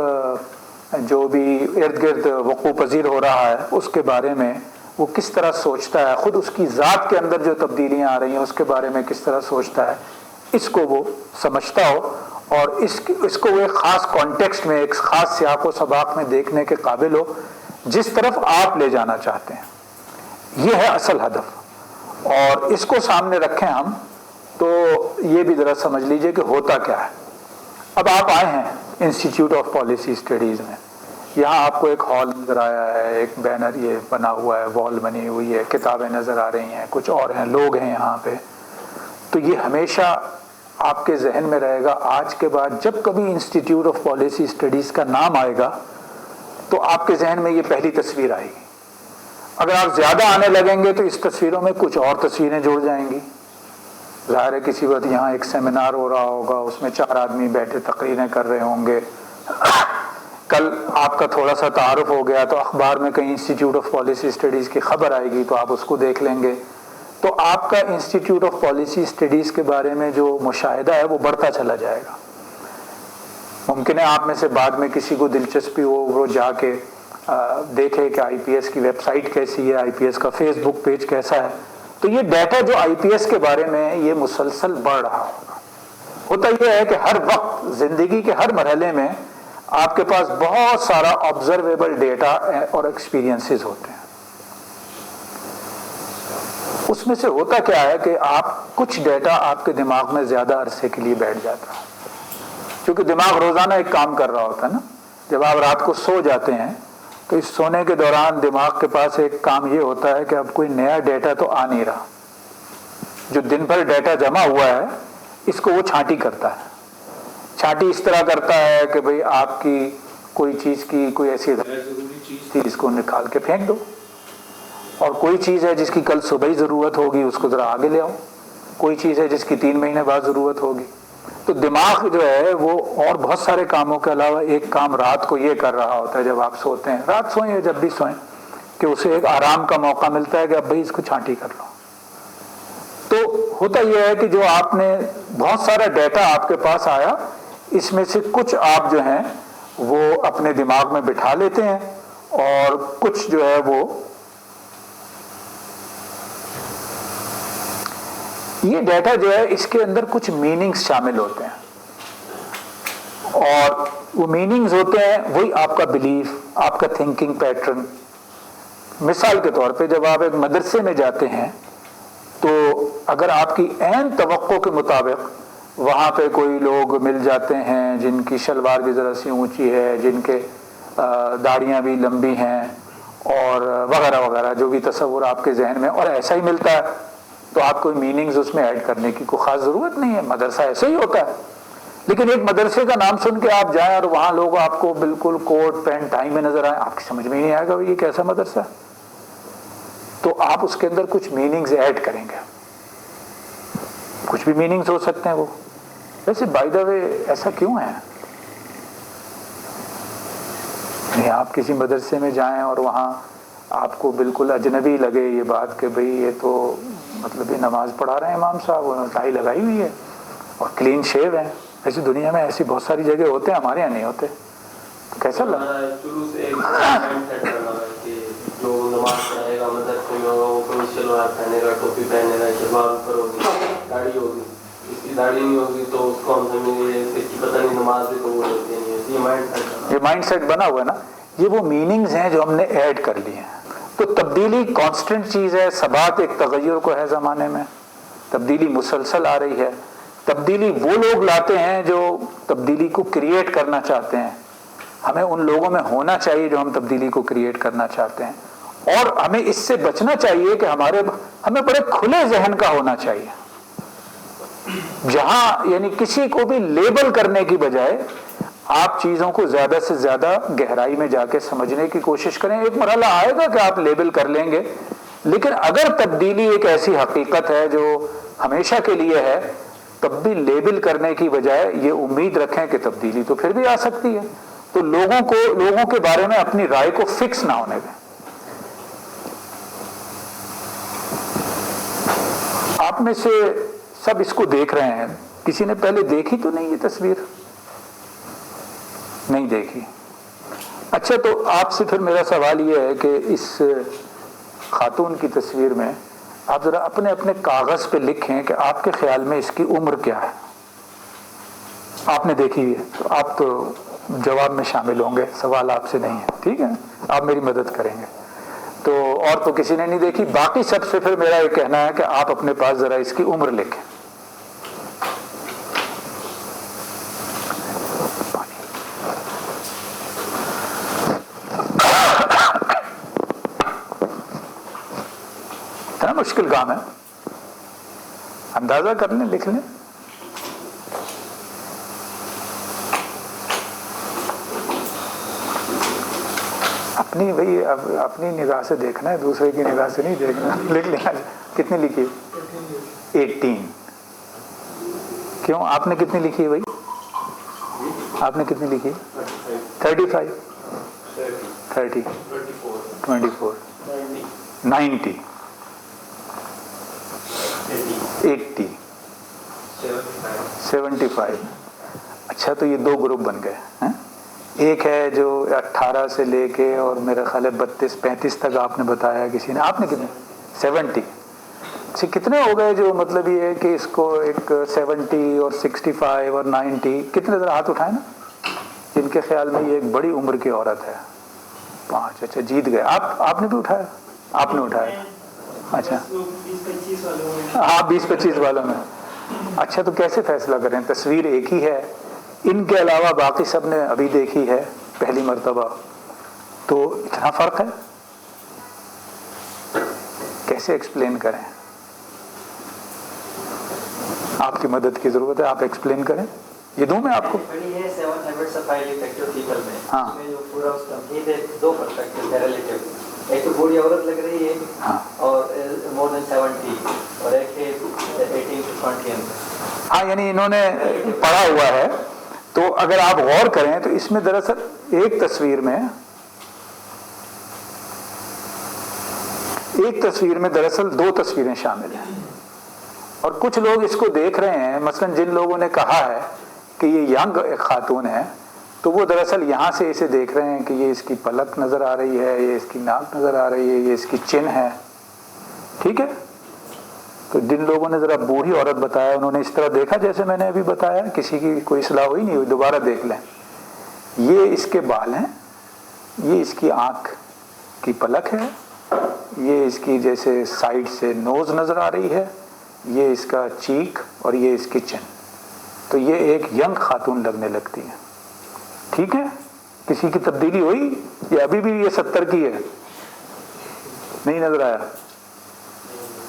جو بھی ارد گرد وقوع پذیر ہو رہا ہے اس کے بارے میں وہ کس طرح سوچتا ہے, خود اس کی ذات کے اندر جو تبدیلیاں آ رہی ہیں اس کے بارے میں کس طرح سوچتا ہے, اس کو وہ سمجھتا ہو اور اس کو وہ ایک خاص کانٹیکسٹ میں, ایک خاص سیاق و سباق میں دیکھنے کے قابل ہو جس طرف آپ لے جانا چاہتے ہیں. یہ ہے اصل ہدف, اور اس کو سامنے رکھیں ہم تو یہ بھی ذرا سمجھ لیجئے کہ ہوتا کیا ہے. اب آپ آئے ہیں انسٹیٹیوٹ آف پالیسی اسٹڈیز میں, یہاں آپ کو ایک ہال نظر آیا ہے, ایک بینر یہ بنا ہوا ہے, وال بنی ہوئی ہے, کتابیں نظر آ رہی ہیں, کچھ اور ہیں, لوگ ہیں یہاں پہ. تو یہ ہمیشہ آپ کے ذہن میں رہے گا. آج کے بعد جب کبھی انسٹیٹیوٹ آف پالیسی اسٹڈیز کا نام آئے گا تو آپ کے ذہن میں یہ پہلی تصویر آئے گی. اگر آپ زیادہ آنے لگیں گے تو اس تصویروں میں کچھ اور تصویریں جڑ جائیں گی. ظاہر ہے کسی وقت یہاں ایک سیمینار ہو رہا ہوگا, اس میں 4 آدمی بیٹھے تقریریں کر رہے ہوں گے. کل آپ کا تھوڑا سا تعارف ہو گیا تو اخبار میں کہیں انسٹیٹیوٹ آف پالیسی اسٹڈیز کی خبر آئے گی تو آپ اس کو دیکھ لیں گے. تو آپ کا انسٹیٹیوٹ آف پالیسی اسٹڈیز کے بارے میں جو مشاہدہ ہے وہ بڑھتا چلا جائے گا. ممکن ہے آپ میں سے بعد میں کسی کو دلچسپی ہو وہ جا کے دیکھے کہ آئی پی ایس کی ویب سائٹ کیسی ہے, آئی پی ایس کا فیس بک پیج کیسا ہے. تو یہ ڈیٹا جو آئی پی ایس کے بارے میں یہ مسلسل بڑھ رہا ہوگا. ہوتا یہ ہے کہ ہر وقت زندگی کے ہر مرحلے میں آپ کے پاس بہت سارا آبزرویبل ڈیٹا اور ایکسپیرینسز ہوتے ہیں. اس میں سے ہوتا کیا ہے کہ آپ کچھ ڈیٹا آپ کے دماغ میں زیادہ عرصے کے لیے بیٹھ جاتا ہے, کیونکہ دماغ روزانہ ایک کام کر رہا ہوتا ہے نا. جب آپ رات کو سو جاتے ہیں تو اس سونے کے دوران دماغ کے پاس ایک کام یہ ہوتا ہے کہ اب کوئی نیا ڈیٹا تو آ نہیں رہا. جو دن بھر ڈیٹا جمع ہوا ہے اس کو وہ چھانٹی کرتا ہے. چھانٹی اس طرح کرتا ہے کہ بھئی آپ کی کوئی چیز کی کوئی ایسی ضروری چیز تھی اس کو نکال کے پھینک دو, اور کوئی چیز ہے جس کی کل صبح ہی ضرورت ہوگی اس کو ذرا آگے لے آؤ, کوئی چیز ہے جس کی 3 مہینے بعد ضرورت ہوگی. تو دماغ جو ہے وہ اور بہت سارے کاموں کے علاوہ ایک کام رات کو یہ کر رہا ہوتا ہے جب آپ سوتے ہیں, رات سوئیں یا جب بھی سوئیں, کہ اسے ایک آرام کا موقع ملتا ہے کہ اب بھائی اس کو چھانٹی کر لو. تو ہوتا یہ ہے کہ جو آپ نے بہت سارا ڈیٹا آپ کے پاس آیا, اس میں سے کچھ آپ جو ہیں وہ اپنے دماغ میں بٹھا لیتے ہیں اور کچھ جو ہے وہ یہ ڈیٹا جو ہے اس کے اندر کچھ میننگز شامل ہوتے ہیں, اور وہ میننگز ہوتے ہیں وہی آپ کا بلیف, آپ کا تھنکنگ پیٹرن. مثال کے طور پہ جب آپ ایک مدرسے میں جاتے ہیں تو اگر آپ کی عین توقع کے مطابق وہاں پہ کوئی لوگ مل جاتے ہیں جن کی شلوار بھی ذرا سی اونچی ہے, جن کے داڑیاں بھی لمبی ہیں اور وغیرہ وغیرہ, جو بھی تصور آپ کے ذہن میں, اور ایسا ہی ملتا ہے تو آپ کوئی میننگز اس میں ایڈ کرنے کی کوئی خاص ضرورت نہیں ہے، مدرسہ ایسے ہی ہوتا ہے۔ لیکن ایک مدرسے کا نام سن کے آپ جائیں اور وہاں لوگ آپ کو بالکل کوٹ پینٹ ٹائی میں نظر آئیں، آپ کی سمجھ میں ہی نہیں آئے گا یہ کیسا مدرسہ ہے۔ تو آپ اس کے اندر کچھ میننگز ایڈ کریں گے، کچھ بھی میننگز ہو سکتے ہیں وہ۔ ویسے بائی دا وے ایسا کیوں ہے؟ آپ کسی مدرسے میں جائیں اور وہاں آپ کو بالکل اجنبی لگے یہ بات کہ بھئی یہ تو مطلب یہ نماز پڑھا رہے ہیں امام صاحب، انہوں نے ٹائی لگائی ہوئی ہے اور کلین شیو ہے۔ ایسی دنیا میں ایسی بہت ساری جگہ ہوتے ہیں، ہمارے یہاں نہیں ہوتے، تو کیسا لگا؟ شروع سے ایک مائنڈ سیٹ کرنا ہے کہ جو نماز پڑھائے گا مدرسے میں ہوگا وہ کمیز شلوار پہنے گا، ٹوپی پہنے گا، شلوار اوپر ہوگی، داڑھی ہوگی، اس کی داڑھی نہیں ہوگی تو اس کو ہم سمجھیں گے اس کی پتہ نہیں نماز بھی قبول ہوتی نہیں ہے۔ یہ مائنڈ سیٹ کرنا، یہ مائنڈ سیٹ بنا ہوا ہے نا، یہ وہ میننگز ہیں جو ہم نے ایڈ کر لی ہیں۔ تو تبدیلی کانسٹنٹ چیز ہے، ثبات ایک تغیر کو ہے زمانے میں، تبدیلی مسلسل آ رہی ہے۔ تبدیلی وہ لوگ لاتے ہیں جو تبدیلی کو کریٹ کرنا چاہتے ہیں، ہمیں ان لوگوں میں ہونا چاہیے جو ہم تبدیلی کو کریٹ کرنا چاہتے ہیں، اور ہمیں اس سے بچنا چاہیے کہ ہمیں بڑے کھلے ذہن کا ہونا چاہیے، جہاں یعنی کسی کو بھی لیبل کرنے کی بجائے آپ چیزوں کو زیادہ سے زیادہ گہرائی میں جا کے سمجھنے کی کوشش کریں۔ ایک مرحلہ آئے گا کہ آپ لیبل کر لیں گے، لیکن اگر تبدیلی ایک ایسی حقیقت ہے جو ہمیشہ کے لیے ہے، تب بھی لیبل کرنے کی بجائے یہ امید رکھیں کہ تبدیلی تو پھر بھی آ سکتی ہے۔ تو لوگوں کے بارے میں اپنی رائے کو فکس نہ ہونے دیں۔ آپ میں سے سب اس کو دیکھ رہے ہیں، کسی نے پہلے دیکھی تو نہیں یہ تصویر؟ نہیں دیکھی؟ اچھا، تو آپ سے پھر میرا سوال یہ ہے کہ اس خاتون کی تصویر میں آپ ذرا اپنے اپنے کاغذ پہ لکھیں کہ آپ کے خیال میں اس کی عمر کیا ہے۔ آپ نے دیکھی ہے تو آپ تو جواب میں شامل ہوں گے، سوال آپ سے نہیں ہے، ٹھیک ہے؟ آپ میری مدد کریں گے۔ تو اور تو کسی نے نہیں دیکھی، باقی سب سے پھر میرا یہ کہنا ہے کہ آپ اپنے پاس ذرا اس کی عمر لکھیں۔ اتنا مشکل کام ہے، اندازہ کر لیں، لکھ لیں۔ اپنی بھائی اپنی نگاہ سے دیکھنا ہے، دوسرے کی نگاہ سے نہیں دیکھنا۔ لکھ لینا۔ کتنی لکھی؟ 18۔ کیوں؟ آپ نے کتنی لکھی ہے بھائی؟ آپ نے کتنی لکھی؟ 35، 30، 24، 90، 80، 75۔ اچھا، تو یہ دو گروپ بن گئے ہیں۔ ایک ہے جو 18 سے لے کے اور میرا خیال ہے 32-35 تک آپ نے بتایا، کسی نے، آپ نے کتنے؟ 70۔ اچھا، کتنے ہو گئے جو مطلب یہ ہے کہ اس کو ایک 70 اور 65 اور 90، کتنے ذرا ہاتھ اٹھائیں نا جن کے خیال میں یہ ایک بڑی عمر کی عورت ہے؟ 5۔ اچھا، جیت گئے آپ نے بھی اٹھایا؟ آپ نے اٹھایا؟ اچھا، ہاں 20-25 والوں میں۔ اچھا، تو کیسے فیصلہ کریں؟ تصویر ایک ہی ہے، ان کے علاوہ باقی سب نے ابھی دیکھی ہے پہلی مرتبہ، تو اتنا فرق ہے، کیسے ایکسپلین کریں؟ آپ کی مدد کی ضرورت ہے، آپ ایکسپلین کریں۔ یہ دوں میں آپ کو؟ ہاں، دو پرسپیکٹو ہے ریلیٹیو، ایک تو بوڑھی عورت لگ رہی ہے اور مور دین 70، اور ایک ہے 18 to 20۔ ہاں، یعنی انہوں نے پڑھا ہوا ہے، تو اگر آپ غور کریں تو اس میں دراصل ایک تصویر میں دراصل دو تصویریں شامل ہیں، اور کچھ لوگ اس کو دیکھ رہے ہیں، مثلا جن لوگوں نے کہا ہے کہ یہ ینگ ایک خاتون ہے، تو وہ دراصل یہاں سے اسے دیکھ رہے ہیں کہ یہ اس کی پلک نظر آ رہی ہے، یہ اس کی ناک نظر آ رہی ہے، یہ اس کی چن ہے، ٹھیک ہے؟ تو جن لوگوں نے ذرا بوڑھی عورت بتایا انہوں نے اس طرح دیکھا جیسے میں نے ابھی بتایا، کسی کی کوئی اصلاح ہوئی نہیں ہوئی، دوبارہ دیکھ لیں۔ یہ اس کے بال ہیں، یہ اس کی آنکھ کی پلک ہے، یہ اس کی جیسے سائڈ سے نوز نظر آ رہی ہے، یہ اس کا چیک، اور یہ اس کی چن۔ تو یہ ایک ینگ خاتون لگنے لگتی ہے، ٹھیک ہے؟ کسی کی تبدیلی ہوئی یا ابھی بھی یہ 70 کی ہے؟ نہیں نظر آیا؟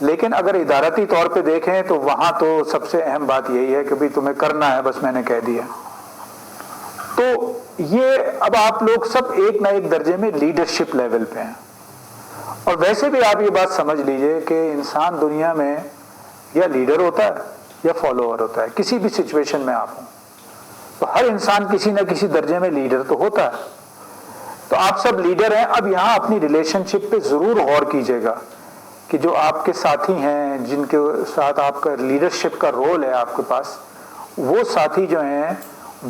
لیکن اگر ادارتی طور پہ دیکھیں تو وہاں تو سب سے اہم بات یہی ہے کہ بھئی تمہیں کرنا ہے، بس میں نے کہہ دیا. تو یہ اب آپ لوگ سب ایک نہ ایک درجے میں لیڈرشپ لیول پہ ہیں. اور ویسے بھی آپ یہ بات سمجھ لیجئے کہ انسان دنیا میں یا لیڈر ہوتا ہے یا فالوور ہوتا ہے. کسی بھی سچویشن میں آپ ہوں تو ہر انسان کسی نہ کسی درجے میں لیڈر تو ہوتا ہے. تو آپ سب لیڈر ہیں. اب یہاں اپنی ریلیشن شپ پہ ضرور غور کیجئے گا کہ جو آپ کے ساتھی ہیں، جن کے ساتھ آپ کا لیڈرشپ کا رول ہے آپ کے پاس، وہ ساتھی جو ہیں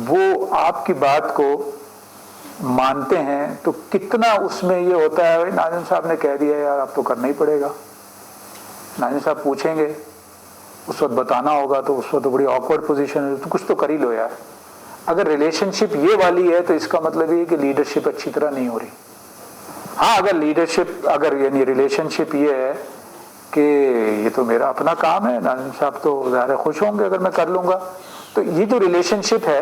وہ آپ کی بات کو مانتے ہیں تو کتنا اس میں یہ ہوتا ہے ناظم صاحب نے کہہ دیا یار اب تو کرنا ہی پڑے گا. ناظم صاحب پوچھیں گے، اس وقت بتانا ہوگا تو اس وقت تو بڑی آکورڈ پوزیشن ہے، تو کچھ تو کر ہی لو یار. اگر ریلیشن شپ یہ والی ہے تو اس کا مطلب یہ کہ لیڈرشپ اچھی طرح نہیں ہو رہی. ہاں اگر لیڈرشپ یعنی ریلیشن شپ یہ ہے کہ یہ تو میرا اپنا کام ہے، ناظم صاحب تو ظاہر خوش ہوں گے اگر میں کر لوں گا، تو یہ جو ریلیشن شپ ہے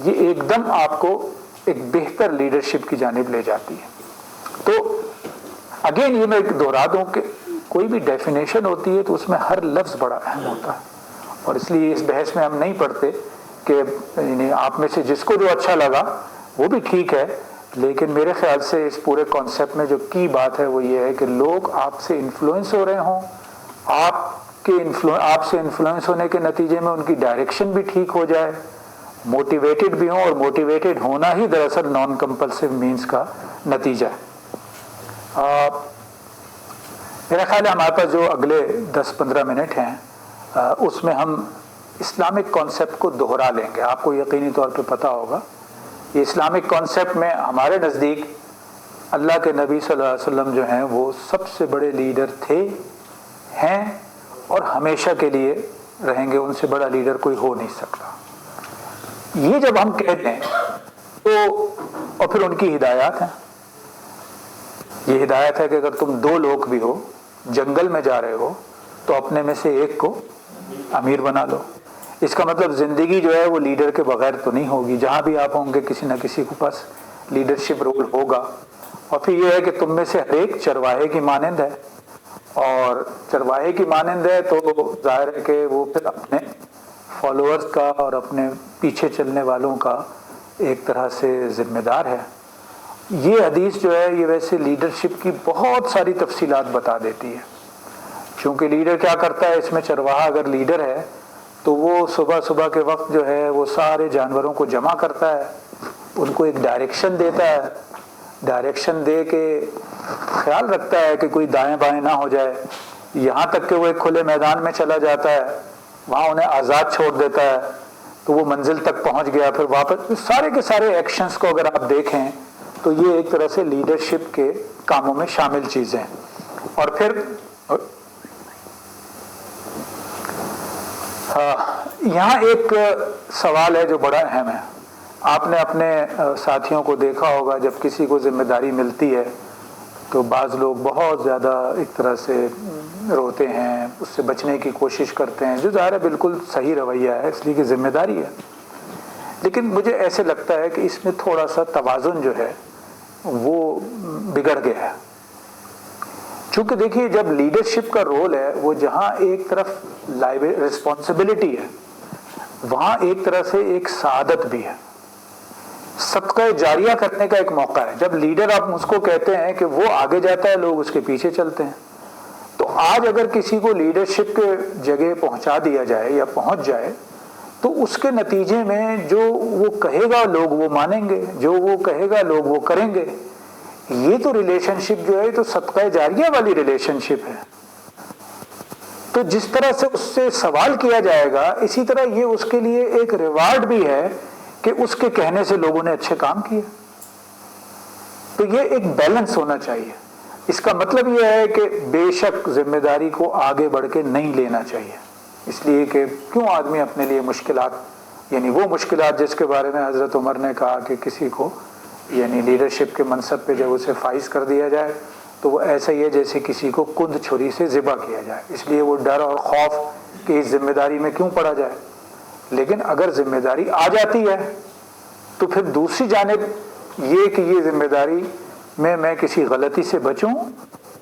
یہ ایک دم آپ کو ایک بہتر لیڈرشپ کی جانب لے جاتی ہے. تو اگین یہ میں دہرا دوں کہ کوئی بھی ڈیفینیشن ہوتی ہے تو اس میں ہر لفظ بڑا اہم ہوتا ہے، اور اس لیے اس بحث میں ہم نہیں پڑھتے کہ یعنی آپ میں سے جس کو جو اچھا لگا وہ بھی ٹھیک ہے. لیکن میرے خیال سے اس پورے کانسیپٹ میں جو کی بات ہے وہ یہ ہے کہ لوگ آپ سے انفلوئنس ہو رہے ہوں، آپ سے انفلوئنس ہونے کے نتیجے میں ان کی ڈائریکشن بھی ٹھیک ہو جائے، موٹیویٹڈ بھی ہوں. اور موٹیویٹڈ ہونا ہی دراصل نان کمپلسو مینس کا نتیجہ ہے. میرا خیال ہے ہمارے پاس جو اگلے 10-15 منٹ ہیں اس میں ہم اسلامک کانسیپٹ کو دہرا لیں گے. آپ کو یقینی طور پہ پتہ ہوگا یہ اسلامک کانسیپٹ میں ہمارے نزدیک اللہ کے نبی صلی اللہ علیہ وسلم جو ہیں وہ سب سے بڑے لیڈر تھے، ہیں اور ہمیشہ کے لیے رہیں گے. ان سے بڑا لیڈر کوئی ہو نہیں سکتا. یہ جب ہم کہتے ہیں تو اور پھر ان کی ہدایات ہیں. یہ ہدایت ہے کہ اگر تم 2 لوگ بھی ہو، جنگل میں جا رہے ہو تو اپنے میں سے ایک کو امیر بنا لو. اس کا مطلب زندگی جو ہے وہ لیڈر کے بغیر تو نہیں ہوگی. جہاں بھی آپ ہوں گے کسی نہ کسی کے پاس لیڈرشپ رول ہوگا. اور پھر یہ ہے کہ تم میں سے ہر ایک چرواہے کی مانند ہے، اور چرواہے کی مانند ہے تو ظاہر ہے کہ وہ پھر اپنے فالوورز کا اور اپنے پیچھے چلنے والوں کا ایک طرح سے ذمہ دار ہے. یہ حدیث جو ہے یہ ویسے لیڈرشپ کی بہت ساری تفصیلات بتا دیتی ہے. چونکہ لیڈر کیا کرتا ہے، اس میں چرواہا اگر لیڈر ہے تو وہ صبح کے وقت جو ہے وہ سارے جانوروں کو جمع کرتا ہے، ان کو ایک ڈائریکشن دیتا ہے، ڈائریکشن دے کے خیال رکھتا ہے کہ کوئی دائیں بائیں نہ ہو جائے. یہاں تک کہ وہ ایک کھلے میدان میں چلا جاتا ہے، وہاں انہیں آزاد چھوڑ دیتا ہے تو وہ منزل تک پہنچ گیا. پھر واپس سارے کے سارے ایکشنز کو اگر آپ دیکھیں تو یہ ایک طرح سے لیڈرشپ کے کاموں میں شامل چیزیں ہیں. اور پھر یہاں ایک سوال ہے جو بڑا اہم ہے. آپ نے اپنے ساتھیوں کو دیکھا ہوگا جب کسی کو ذمہ داری ملتی ہے تو بعض لوگ بہت زیادہ ایک طرح سے روتے ہیں، اس سے بچنے کی کوشش کرتے ہیں، جو ظاہر ہے بالکل صحیح رویہ ہے اس لیے کہ ذمہ داری ہے. لیکن مجھے ایسے لگتا ہے کہ اس میں تھوڑا سا توازن جو ہے وہ بگڑ گیا ہے. چونکہ دیکھیے جب لیڈرشپ کا رول ہے وہ جہاں ایک طرف رسپانسبلٹی ہے وہاں ایک طرح سے ایک سعادت بھی ہے، صدقہ جاریہ کرنے کا ایک موقع ہے. جب لیڈر آپ اس کو کہتے ہیں کہ وہ آگے جاتا ہے لوگ اس کے پیچھے چلتے ہیں. تو آج اگر کسی کو لیڈرشپ کے جگہ پہنچا دیا جائے یا پہنچ جائے تو اس کے نتیجے میں جو وہ کہے گا لوگ وہ مانیں گے، جو وہ کہے گا لوگ وہ کریں گے. یہ تو ریلیشن شپ جو ہے تو صدقہ جاریہ والی ریلیشن شپ ہے. تو جس طرح سے اس سے سوال کیا جائے گا اسی طرح یہ اس کے لیے ایک ریوارڈ بھی ہے کہ اس کے کہنے سے لوگوں نے اچھے کام کیے. تو یہ ایک بیلنس ہونا چاہیے. اس کا مطلب یہ ہے کہ بے شک ذمہ داری کو آگے بڑھ کے نہیں لینا چاہیے، اس لیے کہ کیوں آدمی اپنے لیے مشکلات، یعنی وہ مشکلات جس کے بارے میں حضرت عمر نے کہا کہ کسی کو یعنی لیڈرشپ کے منصب پہ جب اسے فائز کر دیا جائے تو وہ ایسا ہی ہے جیسے کسی کو کند چھری سے ذبح کیا جائے. اس لیے وہ ڈر اور خوف کہ اس ذمہ داری میں کیوں پڑا جائے. لیکن اگر ذمہ داری آ جاتی ہے تو پھر دوسری جانب یہ کہ یہ ذمہ داری میں کسی غلطی سے بچوں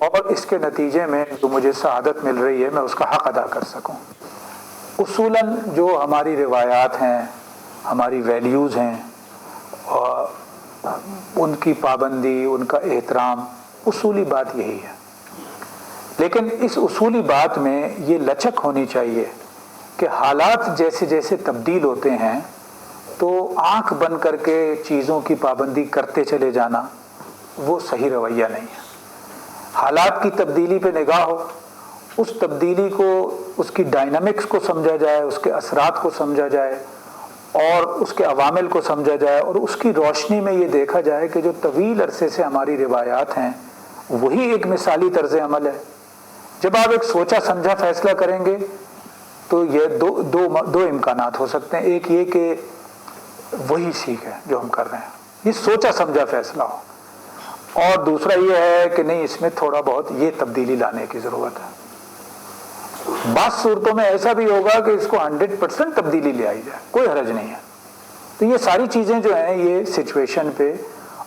اور اس کے نتیجے میں جو مجھے سعادت مل رہی ہے میں اس کا حق ادا کر سکوں۔ اصولاً جو ہماری روایات ہیں، ہماری ویلیوز ہیں، اور ان کی پابندی، ان کا احترام، اصولی بات یہی ہے۔ لیکن اس اصولی بات میں یہ لچک ہونی چاہیے کہ حالات جیسے جیسے تبدیل ہوتے ہیں تو آنکھ بند کر کے چیزوں کی پابندی کرتے چلے جانا وہ صحیح رویہ نہیں ہے۔ حالات کی تبدیلی پہ نگاہ ہو، اس تبدیلی کو، اس کی ڈائنامکس کو سمجھا جائے، اس کے اثرات کو سمجھا جائے اور اس کے عوامل کو سمجھا جائے، اور اس کی روشنی میں یہ دیکھا جائے کہ جو طویل عرصے سے ہماری روایات ہیں وہی ایک مثالی طرز عمل ہے۔ جب آپ ایک سوچا سمجھا فیصلہ کریں گے تو یہ دو امکانات ہو سکتے ہیں۔ ایک یہ کہ وہی سیکھ ہے جو ہم کر رہے ہیں، یہ سوچا سمجھا فیصلہ ہو، اور دوسرا یہ ہے کہ نہیں، اس میں تھوڑا بہت یہ تبدیلی لانے کی ضرورت ہے۔ بعض صورتوں میں ایسا بھی ہوگا کہ اس کو 100% تبدیلی لے آئی جائے، کوئی حرج نہیں ہے۔ تو یہ ساری چیزیں جو ہیں یہ سچویشن پہ،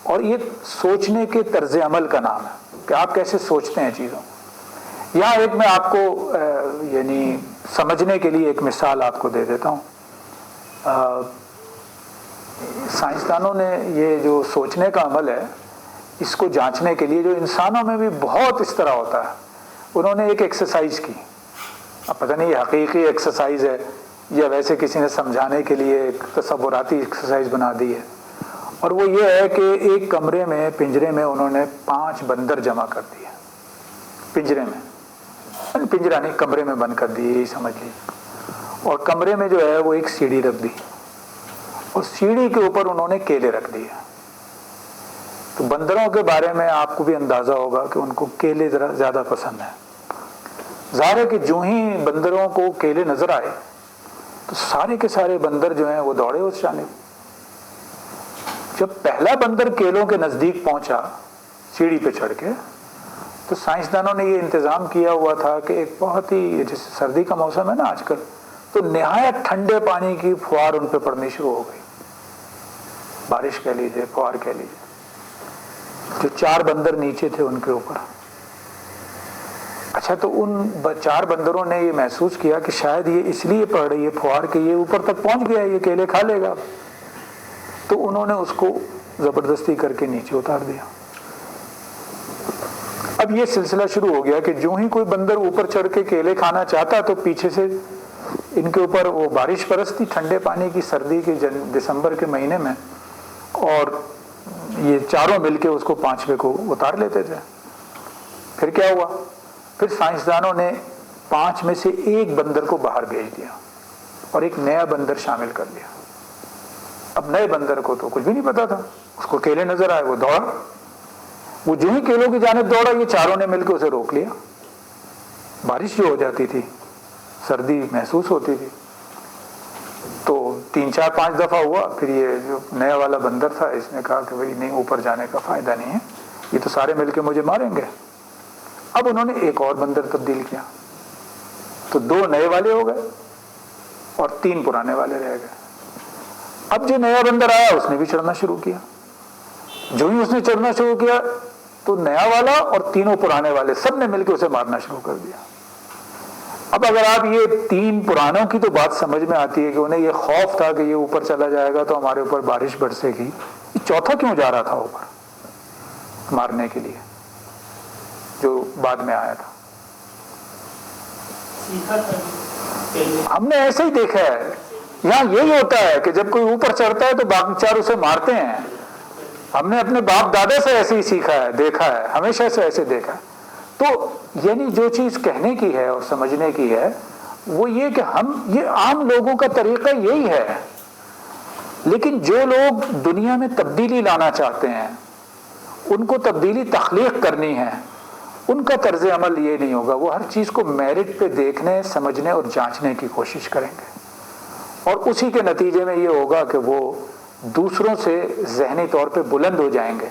اور یہ سوچنے کے طرز عمل کا نام ہے کہ آپ کیسے سوچتے ہیں چیزوں۔ یہاں ایک میں آپ کو یعنی سمجھنے کے لیے ایک مثال آپ کو دے دیتا ہوں۔ سائنسدانوں نے یہ جو سوچنے کا عمل ہے اس کو جانچنے کے لیے، جو انسانوں میں بھی بہت اس طرح ہوتا ہے، انہوں نے ایک ایکسرسائز کی۔ اب پتہ نہیں یہ حقیقی ایکسرسائز ہے یا ویسے کسی نے سمجھانے کے لیے ایک تصوراتی ایکسرسائز بنا دی ہے، اور وہ یہ ہے کہ ایک کمرے میں، پنجرے میں انہوں نے 5 بندر جمع کر دیے، پنجرے میں، پنجرا نہیں، کمرے میں بند کر دیے، یہی سمجھ لیجیے، اور کمرے میں جو ہے وہ ایک سیڑھی رکھ دی، اور سیڑھی کے اوپر انہوں نے کیلے رکھ دیے۔ تو بندروں کے بارے میں آپ کو بھی اندازہ ہوگا کہ ان کو کیلے ذرا زیادہ پسند ہیں۔ ظاہر ہے کہ جو ہی بندروں کو کیلے نظر آئے تو سارے کے سارے بندر جو ہیں وہ دوڑے اس جانب۔ جب پہلا بندر کیلوں کے نزدیک پہنچا سیڑھی پہ چڑھ کے، تو سائنسدانوں نے یہ انتظام کیا ہوا تھا کہ ایک بہت ہی، جیسے سردی کا موسم ہے نا آج کل، تو نہایت ٹھنڈے پانی کی فوار ان پہ پڑنی شروع ہو گئی، بارش کہہ لیجیے، فوار کہہ لیجیے۔ جو 4 بندر نیچے تھے ان کے اوپر، اچھا تو ان 4 بندروں نے یہ محسوس کیا کہ شاید یہ اس لیے پڑ رہی ہے فوار کہ یہ اوپر تک پہنچ گیا ہے، یہ کیلے کھا لے گا، تو انہوں نے اس کو زبردستی کر کے نیچے اتار دیا۔ اب یہ سلسلہ شروع ہو گیا کہ جو ہی کوئی بندر اوپر چڑھ کے کیلے کھانا چاہتا تو پیچھے سے ان کے اوپر وہ بارش برستی ٹھنڈے پانی کی، سردی کے دسمبر کے مہینے میں، اور یہ چاروں مل کے اس کو 5ویں کو اتار لیتے تھے۔ پھر کیا ہوا؟ پھر سائنسدانوں نے 5 میں سے ایک بندر کو باہر بھیج دیا اور ایک نیا بندر شامل کر لیا۔ اب نئے بندر کو تو کچھ بھی نہیں پتا تھا، اس کو کیلے نظر آئے، وہ دوڑا، وہ جو ہی کیلوں کی جانب دوڑا یہ چاروں نے مل کے اسے روک لیا۔ بارش جو ہو جاتی تھی، سردی محسوس ہوتی تھی، تو 3 4 5 دفعہ ہوا، پھر یہ جو نیا والا بندر تھا اس نے کہا کہ بھئی نہیں، اوپر جانے کا فائدہ نہیں ہے، یہ تو سارے مل کے مجھے ماریں گے۔ اب انہوں نے ایک اور بندر تبدیل کیا، تو 2 نئے والے ہو گئے اور 3 پرانے والے رہ گئے۔ اب جو نیا بندر آیا اس نے بھی چڑھنا شروع کیا، جو ہی اس نے چڑھنا شروع کیا تو نیا والا اور 3 پرانے والے سب نے مل کے اسے مارنا شروع کر دیا۔ اب اگر آپ یہ 3 پرانوں کی تو بات سمجھ میں آتی ہے کہ انہیں یہ خوف تھا کہ یہ اوپر چلا جائے گا تو ہمارے اوپر بارش برسے گی، یہ چوتھا کیوں جا رہا تھا اوپر مارنے کے لیے جو بعد میں آیا تھا؟ ہم نے ایسے ہی دیکھا ہے، یہاں یہی ہوتا ہے کہ جب کوئی اوپر چڑھتا ہے تو باقی 4 اسے مارتے ہیں۔ ہم نے اپنے باپ دادا سے ایسے ہی سیکھا ہے، دیکھا ہے، ہمیشہ سے ایسے دیکھا ہے۔ تو یعنی جو چیز کہنے کی ہے اور سمجھنے کی ہے وہ یہ کہ یہ عام لوگوں کا طریقہ یہی ہے، لیکن جو لوگ دنیا میں تبدیلی لانا چاہتے ہیں، ان کو تبدیلی تخلیق کرنی ہے، ان کا طرز عمل یہ نہیں ہوگا، وہ ہر چیز کو میرٹ پہ دیکھنے، سمجھنے اور جانچنے کی کوشش کریں گے، اور اسی کے نتیجے میں یہ ہوگا کہ وہ دوسروں سے ذہنی طور پہ بلند ہو جائیں گے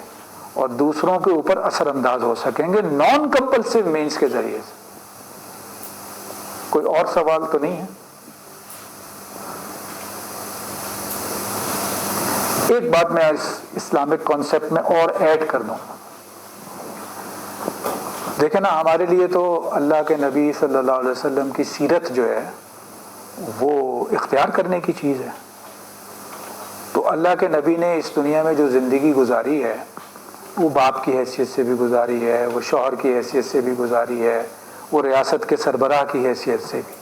اور دوسروں کے اوپر اثر انداز ہو سکیں گے نان کمپلسو مینس کے ذریعے سے۔ کوئی اور سوال تو نہیں ہے؟ ایک بات میں اس اسلامک کانسیپٹ میں اور ایڈ کر دوں، دیکھیں نا ہمارے لیے تو اللہ کے نبی صلی اللہ علیہ وسلم کی سیرت جو ہے وہ اختیار کرنے کی چیز ہے. تو اللہ کے نبی نے اس دنیا میں جو زندگی گزاری ہے وہ باپ کی حیثیت سے بھی گزاری ہے, وہ شوہر کی حیثیت سے بھی گزاری ہے, وہ ریاست کے سربراہ کی حیثیت سے بھی.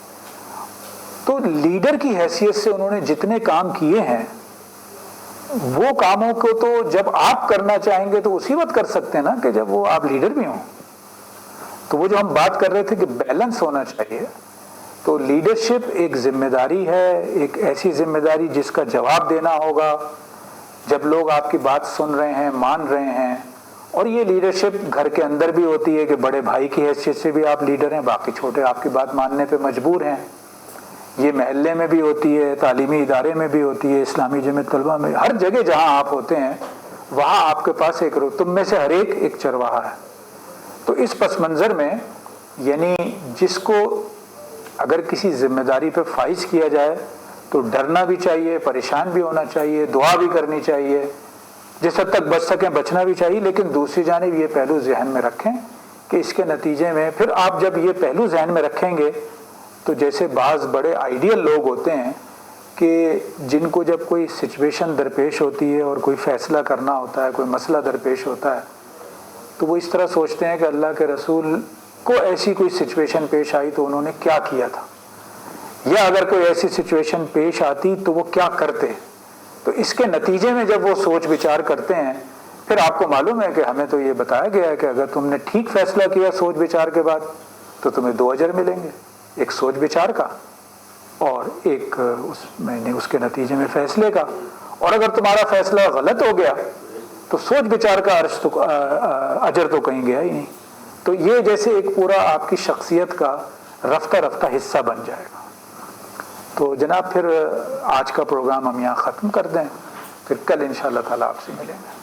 تو لیڈر کی حیثیت سے انہوں نے جتنے کام کیے ہیں وہ کاموں کو تو جب آپ کرنا چاہیں گے تو اسی وقت کر سکتے ہیں نا کہ جب وہ آپ لیڈر بھی ہوں. تو وہ جو ہم بات کر رہے تھے کہ بیلنس ہونا چاہیے, تو لیڈرشپ ایک ذمہ داری ہے, ایک ایسی ذمہ داری جس کا جواب دینا ہوگا جب لوگ آپ کی بات سن رہے ہیں, مان رہے ہیں. اور یہ لیڈرشپ گھر کے اندر بھی ہوتی ہے کہ بڑے بھائی کی حیثیت سے بھی آپ لیڈر ہیں, باقی چھوٹے آپ کی بات ماننے پہ مجبور ہیں. یہ محلے میں بھی ہوتی ہے, تعلیمی ادارے میں بھی ہوتی ہے, اسلامی جمعیت طلبہ میں, ہر جگہ جہاں آپ ہوتے ہیں وہاں آپ کے پاس ایک تم میں سے ہر ایک چرواہا ہے. تو اس پس منظر میں یعنی جس کو اگر کسی ذمہ داری پہ فائز کیا جائے تو ڈرنا بھی چاہیے, پریشان بھی ہونا چاہیے, دعا بھی کرنی چاہیے, جس حد تک بچ سکیں بچنا بھی چاہیے. لیکن دوسری جانب یہ پہلو ذہن میں رکھیں کہ اس کے نتیجے میں پھر آپ جب یہ پہلو ذہن میں رکھیں گے تو جیسے بعض بڑے آئیڈیل لوگ ہوتے ہیں کہ جن کو جب کوئی سچویشن درپیش ہوتی ہے اور کوئی فیصلہ کرنا ہوتا ہے, کوئی مسئلہ درپیش ہوتا ہے, تو وہ اس طرح سوچتے ہیں کہ اللہ کے رسول کو ایسی کوئی سچویشن پیش آئی تو انہوں نے کیا کیا تھا, یا اگر کوئی ایسی سچویشن پیش آتی تو وہ کیا کرتے. تو اس کے نتیجے میں جب وہ سوچ بچار کرتے ہیں پھر آپ کو معلوم ہے کہ ہمیں تو یہ بتایا گیا ہے کہ اگر تم نے ٹھیک فیصلہ کیا سوچ بچار کے بعد تو تمہیں 2 اجر ملیں گے, ایک سوچ بچار کا اور ایک اس کے نتیجے میں فیصلے کا. اور اگر تمہارا فیصلہ غلط ہو گیا تو سوچ بچار کا اجر تو کہیں گیا ہی نہیں. تو یہ جیسے ایک پورا آپ کی شخصیت کا رفتہ رفتہ حصہ بن جائے گا. تو جناب پھر آج کا پروگرام ہم یہاں ختم کر دیں, پھر کل انشاءاللہ تعالیٰ آپ سے ملیں گے.